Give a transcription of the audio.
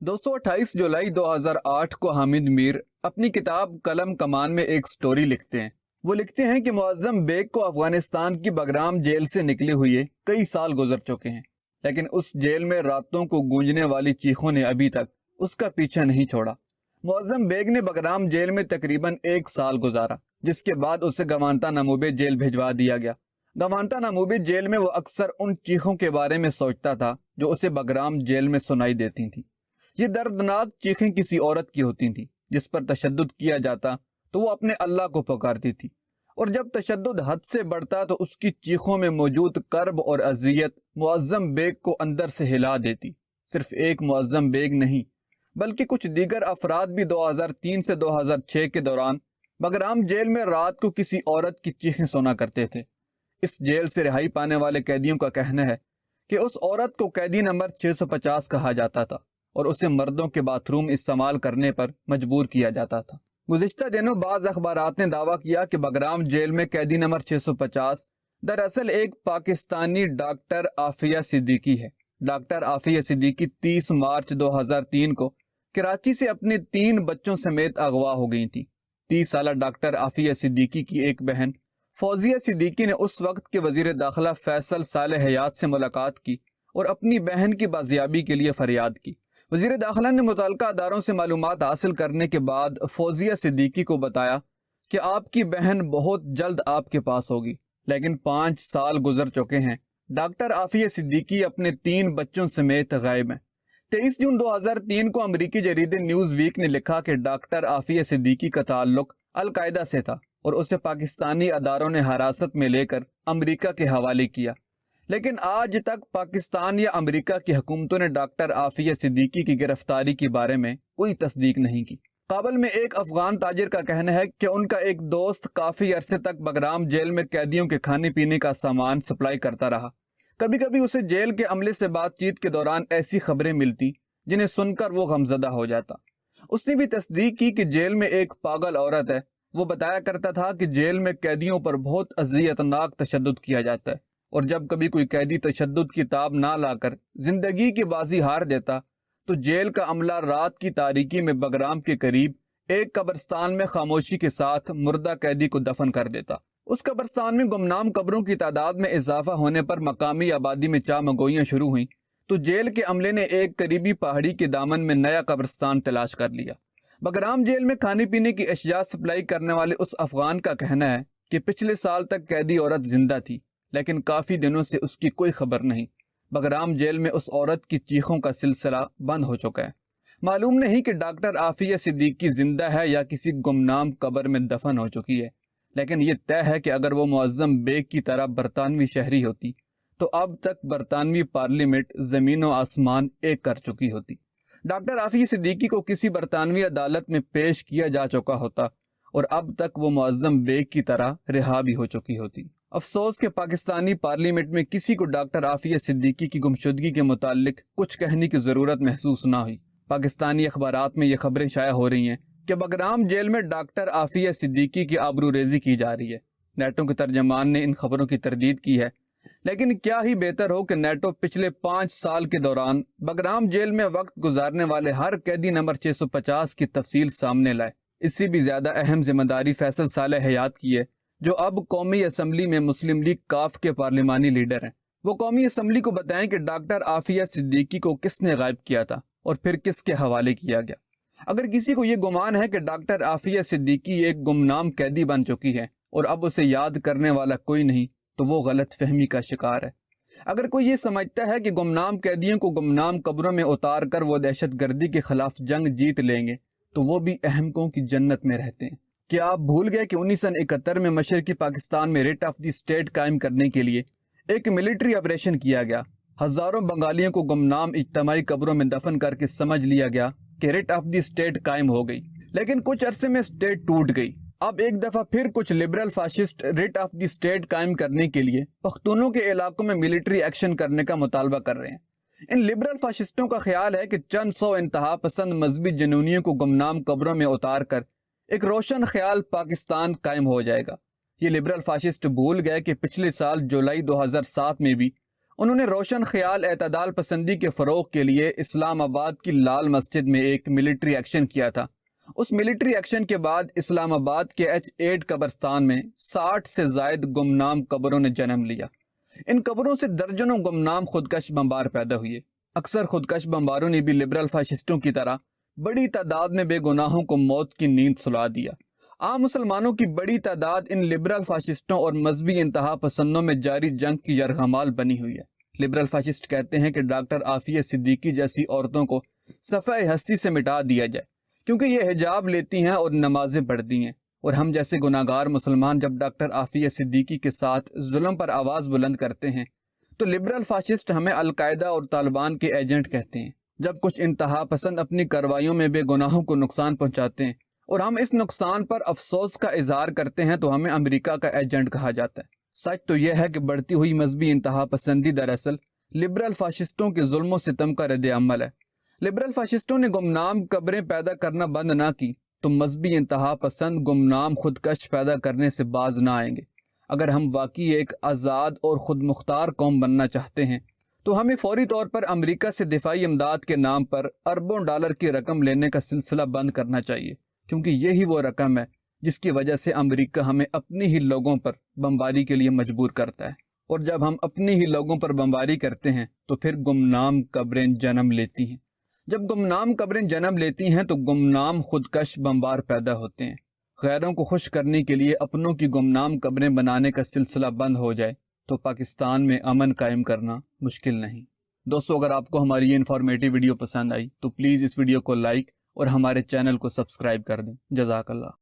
دوستو 28 جولائی 2008 کو حامد میر اپنی کتاب قلم کمان میں ایک سٹوری لکھتے ہیں۔ وہ لکھتے ہیں کہ معظم بیگ کو افغانستان کی بگرام جیل سے نکلے ہوئے کئی سال گزر چکے ہیں، لیکن اس جیل میں راتوں کو گونجنے والی چیخوں نے ابھی تک اس کا پیچھا نہیں چھوڑا۔ معظم بیگ نے بگرام جیل میں تقریباً 1 سال گزارا، جس کے بعد اسے گوانتا ناموبے جیل بھجوا دیا گیا۔ گوانتا ناموبے جیل میں وہ اکثر ان چیخوں کے بارے میں سوچتا تھا جو اسے بگرام جیل میں سنائی دیتی تھیں۔ یہ دردناک چیخیں کسی عورت کی ہوتی تھیں جس پر تشدد کیا جاتا تو وہ اپنے اللہ کو پکارتی تھی، اور جب تشدد حد سے بڑھتا تو اس کی چیخوں میں موجود کرب اور اذیت معظم بیگ کو اندر سے ہلا دیتی۔ صرف ایک معظم بیگ نہیں بلکہ کچھ دیگر افراد بھی 2003 سے 2006 کے دوران بگرام جیل میں رات کو کسی عورت کی چیخیں سنا کرتے تھے۔ اس جیل سے رہائی پانے والے قیدیوں کا کہنا ہے کہ اس عورت کو قیدی نمبر 650 کہا جاتا تھا اور اسے مردوں کے باتھ روم استعمال کرنے پر مجبور کیا جاتا تھا۔ گزشتہ دنوں بعض اخبارات نے دعویٰ کیا کہ بگرام جیل میں قیدی نمبر 650 دراصل ایک پاکستانی ڈاکٹر عافیہ صدیقی ہے۔ ڈاکٹر عافیہ صدیقی 30 مارچ 2003 کو کراچی سے اپنے 3 بچوں سمیت اغوا ہو گئی تھی۔ 30 سالہ ڈاکٹر عافیہ صدیقی کی ایک بہن فوزیہ صدیقی نے اس وقت کے وزیر داخلہ فیصل صالح حیات سے ملاقات کی اور اپنی بہن کی بازیابی کے لیے فریاد کی۔ وزیر داخلہ نے متعلقہ اداروں سے معلومات حاصل کرنے کے بعد فوزیہ صدیقی کو بتایا کہ آپ کی بہن بہت جلد آپ کے پاس ہوگی، لیکن 5 سال گزر چکے ہیں۔ ڈاکٹر عافیہ صدیقی اپنے 3 بچوں سمیت غائب ہیں۔ 23 جون 2003 کو امریکی جریدے نیوز ویک نے لکھا کہ ڈاکٹر عافیہ صدیقی کا تعلق القاعدہ سے تھا اور اسے پاکستانی اداروں نے حراست میں لے کر امریکہ کے حوالے کیا، لیکن آج تک پاکستان یا امریکہ کی حکومتوں نے ڈاکٹر عافیہ صدیقی کی گرفتاری کے بارے میں کوئی تصدیق نہیں کی۔ کابل میں ایک افغان تاجر کا کہنا ہے کہ ان کا ایک دوست کافی عرصے تک بگرام جیل میں قیدیوں کے کھانے پینے کا سامان سپلائی کرتا رہا۔ کبھی کبھی اسے جیل کے عملے سے بات چیت کے دوران ایسی خبریں ملتی جنہیں سن کر وہ غمزدہ ہو جاتا۔ اس نے بھی تصدیق کی کہ جیل میں ایک پاگل عورت ہے۔ وہ بتایا کرتا تھا کہ جیل میں قیدیوں پر بہت اذیتناک تشدد کیا جاتا ہے، اور جب کبھی کوئی قیدی تشدد کی تاب نہ لا کر زندگی کی بازی ہار دیتا تو جیل کا عملہ رات کی تاریکی میں بگرام کے قریب ایک قبرستان میں خاموشی کے ساتھ مردہ قیدی کو دفن کر دیتا۔ اس قبرستان میں گمنام قبروں کی تعداد میں اضافہ ہونے پر مقامی آبادی میں چامگوئیاں شروع ہوئیں تو جیل کے عملے نے ایک قریبی پہاڑی کے دامن میں نیا قبرستان تلاش کر لیا۔ بگرام جیل میں کھانے پینے کی اشیاء سپلائی کرنے والے اس افغان کا کہنا ہے کہ پچھلے سال تک قیدی عورت زندہ تھی، لیکن کافی دنوں سے اس کی کوئی خبر نہیں۔ بگرام جیل میں اس عورت کی چیخوں کا سلسلہ بند ہو چکا ہے۔ معلوم نہیں کہ ڈاکٹر عافیہ صدیقی زندہ ہے یا کسی گمنام قبر میں دفن ہو چکی ہے، لیکن یہ طے ہے کہ اگر وہ معظم بیگ کی طرح برطانوی شہری ہوتی تو اب تک برطانوی پارلیمنٹ زمین و آسمان ایک کر چکی ہوتی۔ ڈاکٹر عافیہ صدیقی کو کسی برطانوی عدالت میں پیش کیا جا چکا ہوتا اور اب تک وہ معظم بیگ کی طرح رہا بھی ہو چکی ہوتی۔ افسوس کہ پاکستانی پارلیمنٹ میں کسی کو ڈاکٹر عافیہ صدیقی کی گمشدگی کے متعلق کچھ کہنے کی ضرورت محسوس نہ ہوئی۔ پاکستانی اخبارات میں یہ خبریں شائع ہو رہی ہیں کہ بگرام جیل میں ڈاکٹر عافیہ صدیقی کی آبرو ریزی کی جا رہی ہے۔ نیٹو کے ترجمان نے ان خبروں کی تردید کی ہے، لیکن کیا ہی بہتر ہو کہ نیٹو پچھلے 5 سال کے دوران بگرام جیل میں وقت گزارنے والے ہر قیدی نمبر 650 کی تفصیل سامنے لائے۔ اس سے بھی زیادہ اہم ذمہ داری فیصل صالح حیات کی ہے، جو اب قومی اسمبلی میں مسلم لیگ کاف کے پارلیمانی لیڈر ہیں۔ وہ قومی اسمبلی کو بتائیں کہ ڈاکٹر عافیہ صدیقی کو کس نے غائب کیا تھا اور پھر کس کے حوالے کیا گیا۔ اگر کسی کو یہ گمان ہے کہ ڈاکٹر عافیہ صدیقی ایک گمنام قیدی بن چکی ہے اور اب اسے یاد کرنے والا کوئی نہیں تو وہ غلط فہمی کا شکار ہے۔ اگر کوئی یہ سمجھتا ہے کہ گمنام قیدیوں کو گمنام قبروں میں اتار کر وہ دہشت گردی کے خلاف جنگ جیت لیں گے تو وہ بھی احمقوں کی جنت میں رہتے ہیں۔ کیا آپ بھول گئے کہ 1971 میں مشرقی پاکستان میں ریٹ آف دی اسٹیٹ قائم کرنے کے لیے ایک ملٹری آپریشن کیا گیا؟ ہزاروں بنگالیوں کو گمنام اجتماعی قبروں میں دفن کر کے سمجھ لیا گیا کہ ریٹ آف دی اسٹیٹ قائم ہو گئی، لیکن کچھ عرصے میں اسٹیٹ ٹوٹ گئی۔ اب ایک دفعہ پھر کچھ liberal fascist rate of the state قائم کرنے کے لیے پختونوں کے علاقوں میں ملٹری ایکشن کرنے کا مطالبہ کر رہے ہیں۔ ان لبرل فاشسٹوں کا خیال ہے کہ چند 100 انتہا پسند مذہبی جنونیوں کو گمنام قبروں میں اتار کر ایک روشن خیال پاکستان قائم ہو جائے گا۔ یہ لبرل فاشسٹ بھول گئے کہ پچھلے سال جولائی 2007 میں بھی انہوں نے روشن خیال اعتدال پسندی کے فروغ کے لیے اسلام آباد کی لال مسجد میں ایک ملٹری ایکشن کیا تھا۔ اس ملٹری ایکشن کے بعد اسلام آباد کے H8 قبرستان میں 60 سے زائد گمنام قبروں نے جنم لیا۔ ان قبروں سے درجنوں گمنام خودکش بمبار پیدا ہوئے۔ اکثر خودکش بمباروں نے بھی لبرل فاشسٹوں کی طرح بڑی تعداد میں بے گناہوں کو موت کی نیند سلا دیا۔ عام مسلمانوں کی بڑی تعداد ان لبرل فاشسٹوں اور مذہبی انتہا پسندوں میں جاری جنگ کی یرغمال بنی ہوئی ہے۔ لبرل فاشسٹ کہتے ہیں کہ ڈاکٹر عافیہ صدیقی جیسی عورتوں کو صفحہ ہستی سے مٹا دیا جائے، کیونکہ یہ حجاب لیتی ہیں اور نمازیں پڑھتی ہیں، اور ہم جیسے گناہگار مسلمان جب ڈاکٹر عافیہ صدیقی کے ساتھ ظلم پر آواز بلند کرتے ہیں تو لبرل فاشسٹ ہمیں القاعدہ اور طالبان کے ایجنٹ کہتے ہیں۔ جب کچھ انتہا پسند اپنی کارروائیوں میں بے گناہوں کو نقصان پہنچاتے ہیں اور ہم اس نقصان پر افسوس کا اظہار کرتے ہیں تو ہمیں امریکہ کا ایجنٹ کہا جاتا ہے۔ سچ تو یہ ہے کہ بڑھتی ہوئی مذہبی انتہا پسندی دراصل لبرل فاشسٹوں کے ظلم و ستم کا رد عمل ہے۔ لبرل فاشسٹوں نے گمنام قبریں پیدا کرنا بند نہ کی تو مذہبی انتہا پسند گمنام خودکش پیدا کرنے سے باز نہ آئیں گے۔ اگر ہم واقعی ایک آزاد اور خود مختار قوم بننا چاہتے ہیں تو ہمیں فوری طور پر امریکہ سے دفاعی امداد کے نام پر اربوں ڈالر کی رقم لینے کا سلسلہ بند کرنا چاہیے، کیونکہ یہی وہ رقم ہے جس کی وجہ سے امریکہ ہمیں اپنی ہی لوگوں پر بمباری کے لیے مجبور کرتا ہے، اور جب ہم اپنی ہی لوگوں پر بمباری کرتے ہیں تو پھر گمنام قبریں جنم لیتی ہیں۔ جب گمنام قبریں جنم لیتی ہیں تو گمنام خودکش بمبار پیدا ہوتے ہیں۔ غیروں کو خوش کرنے کے لیے اپنوں کی گمنام قبریں بنانے کا سلسلہ بند ہو جائے تو پاکستان میں امن قائم کرنا مشکل نہیں۔ دوستو، اگر آپ کو ہماری یہ انفارمیٹیو ویڈیو پسند آئی تو پلیز اس ویڈیو کو لائک اور ہمارے چینل کو سبسکرائب کر دیں۔ جزاک اللہ۔